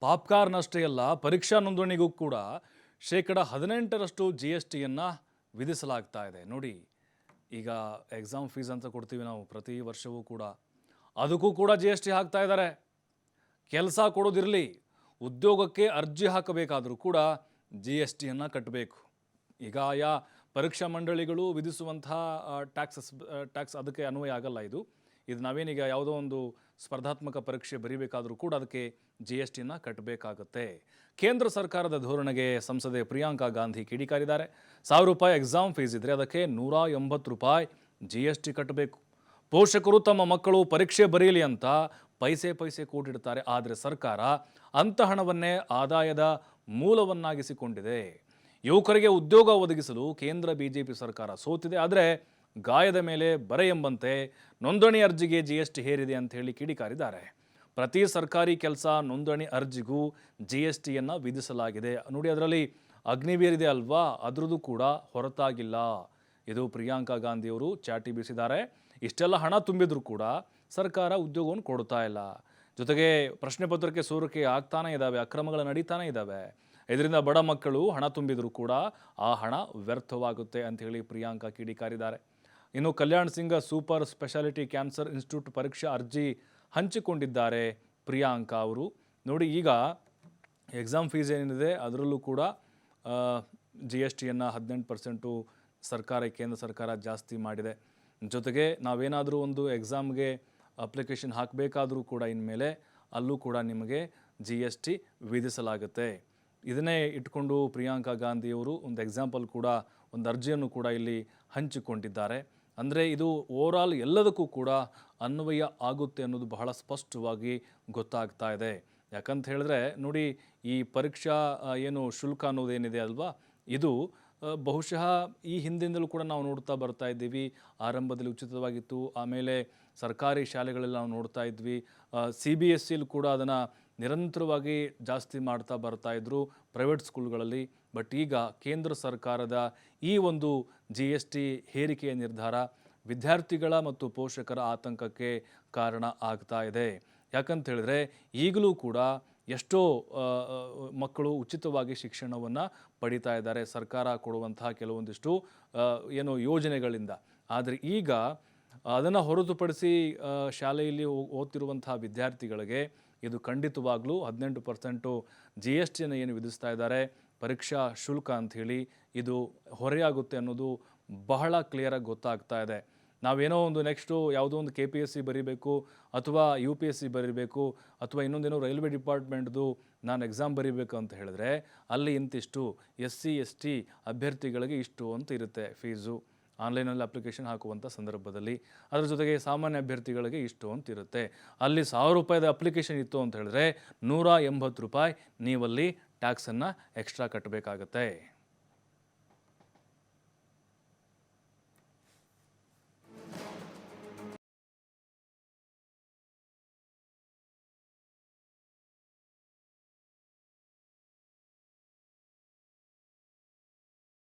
Popcorn ಅಷ್ಟೇ ಅಲ್ಲ, ಪರೀಕ್ಷಾ ನೋಂದಣಿಗೂ ಕೂಡ ಶೇಕಡ 18ರಷ್ಟು ಜಿ ಎಸ್ ಟಿಯನ್ನು ವಿಧಿಸಲಾಗ್ತಾ ಇದೆ. ನೋಡಿ, ಈಗ ಎಕ್ಸಾಮ್ ಫೀಸ್ ಅಂತ ಕೊಡ್ತೀವಿ ನಾವು ಪ್ರತಿ ವರ್ಷವೂ ಕೂಡ, ಅದಕ್ಕೂ ಕೂಡ ಜಿ ಎಸ್ ಟಿ ಹಾಕ್ತಾ ಇದ್ದಾರೆ. ಕೆಲಸ ಕೊಡೋದಿರಲಿ, ಉದ್ಯೋಗಕ್ಕೆ ಅರ್ಜಿ ಹಾಕಬೇಕಾದರೂ ಕೂಡ ಜಿ ಎಸ್ ಟಿಯನ್ನು ಕಟ್ಟಬೇಕು. ಈಗ ಆಯಾ ಪರೀಕ್ಷಾ ಮಂಡಳಿಗಳು ವಿಧಿಸುವಂತಹ ಟ್ಯಾಕ್ಸ್ ಅದಕ್ಕೆ ಅನ್ವಯ ಆಗಲ್ಲ. ಇದು ನಾವೇನೀಗ ಯಾವುದೋ ಒಂದು ಸ್ಪರ್ಧಾತ್ಮಕ ಪರೀಕ್ಷೆ ಬರೀಬೇಕಾದರೂ ಕೂಡ ಅದಕ್ಕೆ ಜಿ ಎಸ್ ಟಿಯನ್ನು ಕಟ್ಟಬೇಕಾಗತ್ತೆ. ಕೇಂದ್ರ ಸರ್ಕಾರದ ಧೋರಣೆಗೆ ಸಂಸದೆ ಪ್ರಿಯಾಂಕಾ ಗಾಂಧಿ ಕಿಡಿಕಾರಿದ್ದಾರೆ. ₹1000 ಎಕ್ಸಾಮ್ ಫೀಸ್ ಇದ್ದರೆ ಅದಕ್ಕೆ ₹180 ಜಿ ಎಸ್ ಟಿ ಕಟ್ಟಬೇಕು. ಪೋಷಕರು ತಮ್ಮ ಮಕ್ಕಳು ಪರೀಕ್ಷೆ ಬರೆಯಲಿ ಅಂತ ಪೈಸೆ ಕೂಡಿಡ್ತಾರೆ. ಆದರೆ ಸರ್ಕಾರ ಅಂಥ ಹಣವನ್ನೇ ಆದಾಯದ ಮೂಲವನ್ನಾಗಿಸಿಕೊಂಡಿದೆ. ಯುವಕರಿಗೆ ಉದ್ಯೋಗ ಒದಗಿಸಲು ಕೇಂದ್ರ ಬಿಜೆಪಿ ಸರ್ಕಾರ ಸೋತಿದೆ. ಆದರೆ ಗಾಯದ ಮೇಲೆ ಬರೆ ಎಂಬಂತೆ ನೋಂದಣಿ ಅರ್ಜಿಗೆ ಜಿ ಎಸ್ ಟಿ ಹೇರಿದೆ ಅಂತ ಹೇಳಿ ಕಿಡಿಕಾರಿದ್ದಾರೆ. ಪ್ರತಿ ಸರ್ಕಾರಿ ಕೆಲಸ ನೋಂದಣಿ ಅರ್ಜಿಗೂ ಜಿ ಎಸ್ ಟಿಯನ್ನು ವಿಧಿಸಲಾಗಿದೆ. ನೋಡಿ, ಅದರಲ್ಲಿ ಅಗ್ನಿವೀರ್ ಇದೆ ಅಲ್ವಾ, ಅದರದ್ದು ಕೂಡ ಹೊರತಾಗಿಲ್ಲ. ಇದು ಪ್ರಿಯಾಂಕಾ ಗಾಂಧಿಯವರು ಚಾಟಿ ಬೀಸಿದ್ದಾರೆ. ಇಷ್ಟೆಲ್ಲ ಹಣ ತುಂಬಿದ್ರು ಕೂಡ ಸರ್ಕಾರ ಉದ್ಯೋಗವನ್ನು ಕೊಡ್ತಾ ಇಲ್ಲ. ಜೊತೆಗೆ ಪ್ರಶ್ನೆ ಪತ್ರಿಕೆ ಸೋರಿಕೆ ಆಗ್ತಾನೇ ಇದ್ದಾವೆ, ಅಕ್ರಮಗಳು ನಡೀತಾನೆ ಇದ್ದಾವೆ. ಇದರಿಂದ ಬಡ ಮಕ್ಕಳು ಹಣ ತುಂಬಿದರೂ ಕೂಡ ಆ ಹಣ ವ್ಯರ್ಥವಾಗುತ್ತೆ ಅಂತ ಹೇಳಿ ಪ್ರಿಯಾಂಕಾ ಕಿಡಿಕಾರಿದ್ದಾರೆ. ಇನ್ನು Kalyan Singh super speciality cancer institute ಪರೀಕ್ಷಾ ಅರ್ಜಿ ಹಂಚಿಕೊಂಡಿದ್ದಾರೆ ಪ್ರಿಯಾಂಕಾ ಅವರು. ನೋಡಿ, ಈಗ ಎಕ್ಸಾಮ್ ಫೀಸ್ ಏನಿದೆ ಅದರಲ್ಲೂ ಕೂಡ ಜಿ ಎಸ್ ಟಿಯನ್ನು 18% ಕೇಂದ್ರ ಸರ್ಕಾರ ಜಾಸ್ತಿ ಮಾಡಿದೆ. ಜೊತೆಗೆ ನಾವೇನಾದರೂ ಒಂದು ಎಕ್ಸಾಮ್ಗೆ ಅಪ್ಲಿಕೇಶನ್ ಹಾಕಬೇಕಾದರೂ ಕೂಡ ಇನ್ಮೇಲೆ ಅಲ್ಲೂ ಕೂಡ ನಿಮಗೆ ಜಿ ಎಸ್ ಟಿ ವಿಧಿಸಲಾಗುತ್ತೆ. ಇದನ್ನೇ ಇಟ್ಕೊಂಡು ಪ್ರಿಯಾಂಕಾ ಗಾಂಧಿಯವರು ಒಂದು ಎಕ್ಸಾಂಪಲ್ ಕೂಡ, ಒಂದು ಅರ್ಜಿಯನ್ನು ಕೂಡ ಇಲ್ಲಿ ಹಂಚಿಕೊಂಡಿದ್ದಾರೆ. ಅಂದರೆ ಇದು ಓವರಾಲ್ ಎಲ್ಲದಕ್ಕೂ ಕೂಡ ಅನ್ವಯ ಆಗುತ್ತೆ ಅನ್ನೋದು ಬಹಳ ಸ್ಪಷ್ಟವಾಗಿ ಗೊತ್ತಾಗ್ತಾ ಇದೆ. ಯಾಕಂತ ಹೇಳಿದ್ರೆ ನೋಡಿ, ಈ ಪರೀಕ್ಷಾ ಏನು ಶುಲ್ಕ ಅನ್ನೋದೇನಿದೆ ಅಲ್ವಾ, ಇದು ಬಹುಶಃ ಈ ಹಿಂದಿಂದಲೂ ಕೂಡ ನಾವು ನೋಡ್ತಾ ಬರ್ತಾ ಇದ್ದೀವಿ. ಆರಂಭದಲ್ಲಿ ಉಚಿತವಾಗಿತ್ತು, ಆಮೇಲೆ ಸರ್ಕಾರಿ ಶಾಲೆಗಳಲ್ಲಿ ನಾವು ನೋಡ್ತಾ ಇದ್ವಿ. CBSE ಕೂಡ ಅದನ್ನು ನಿರಂತರವಾಗಿ ಜಾಸ್ತಿ ಮಾಡ್ತಾ ಬರ್ತಾ ಇದ್ದರು ಪ್ರೈವೇಟ್ ಸ್ಕೂಲ್ಗಳಲ್ಲಿ. ಬಟ್ ಈಗ ಕೇಂದ್ರ ಸರ್ಕಾರದ ಈ ಒಂದು ಜಿ ಎಸ್ ಟಿ ಹೇರಿಕೆಯ ನಿರ್ಧಾರ ವಿದ್ಯಾರ್ಥಿಗಳ ಮತ್ತು ಪೋಷಕರ ಆತಂಕಕ್ಕೆ ಕಾರಣ ಆಗ್ತಾ ಇದೆ. ಯಾಕಂತ ಹೇಳಿದ್ರೆ ಈಗಲೂ ಕೂಡ ಎಷ್ಟೋ ಮಕ್ಕಳು ಉಚಿತವಾಗಿ ಶಿಕ್ಷಣವನ್ನು ಪಡಿತಾ ಇದ್ದಾರೆ ಸರ್ಕಾರ ಕೊಡುವಂತಹ ಕೆಲವೊಂದಿಷ್ಟು ಏನೋ ಯೋಜನೆಗಳಿಂದ. ಆದರೆ ಈಗ ಅದನ್ನು ಹೊರತುಪಡಿಸಿ ಶಾಲೆಯಲ್ಲಿ ಓದ್ತಿರುವಂತಹ ವಿದ್ಯಾರ್ಥಿಗಳಿಗೆ ಇದು ಖಂಡಿತವಾಗ್ಲೂ 18% ಜಿ ಎಸ್ ಟಿಯನ್ನು ಏನು ವಿಧಿಸ್ತಾ ಇದ್ದಾರೆ ಪರೀಕ್ಷಾ ಶುಲ್ಕ ಅಂಥೇಳಿ, ಇದು ಹೊರೆಯಾಗುತ್ತೆ ಅನ್ನೋದು ಬಹಳ ಕ್ಲಿಯರಾಗಿ ಗೊತ್ತಾಗ್ತಾ ಇದೆ. ನಾವೇನೋ ಒಂದು ನೆಕ್ಸ್ಟು ಯಾವುದೋ ಒಂದು KPSC ಬರೀಬೇಕು ಅಥವಾ UPSC ಬರೀಬೇಕು ಅಥವಾ ಇನ್ನೊಂದೇನೋ ರೈಲ್ವೆ ಡಿಪಾರ್ಟ್ಮೆಂಟ್ದು ನಾನು ಎಕ್ಸಾಮ್ ಬರೀಬೇಕು ಅಂತ ಹೇಳಿದ್ರೆ ಅಲ್ಲಿ ಇಂತಿಷ್ಟು, SC ST ಅಭ್ಯರ್ಥಿಗಳಿಗೆ ಇಷ್ಟು ಅಂತ ಇರುತ್ತೆ ಫೀಸು ಆನ್ಲೈನಲ್ಲಿ ಅಪ್ಲಿಕೇಶನ್ ಹಾಕುವಂಥ ಸಂದರ್ಭದಲ್ಲಿ. ಅದರ ಜೊತೆಗೆ ಸಾಮಾನ್ಯ ಅಭ್ಯರ್ಥಿಗಳಿಗೆ ಇಷ್ಟು ಅಂತ ಇರುತ್ತೆ. ಅಲ್ಲಿ ₹1000 ಅಪ್ಲಿಕೇಶನ್ ಇತ್ತು ಅಂತ ಹೇಳಿದ್ರೆ ₹180 ನೀವಲ್ಲಿ ಟ್ಯಾಕ್ಸನ್ನು ಎಕ್ಸ್ಟ್ರಾ ಕಟ್ಟಬೇಕಾಗತ್ತೆ.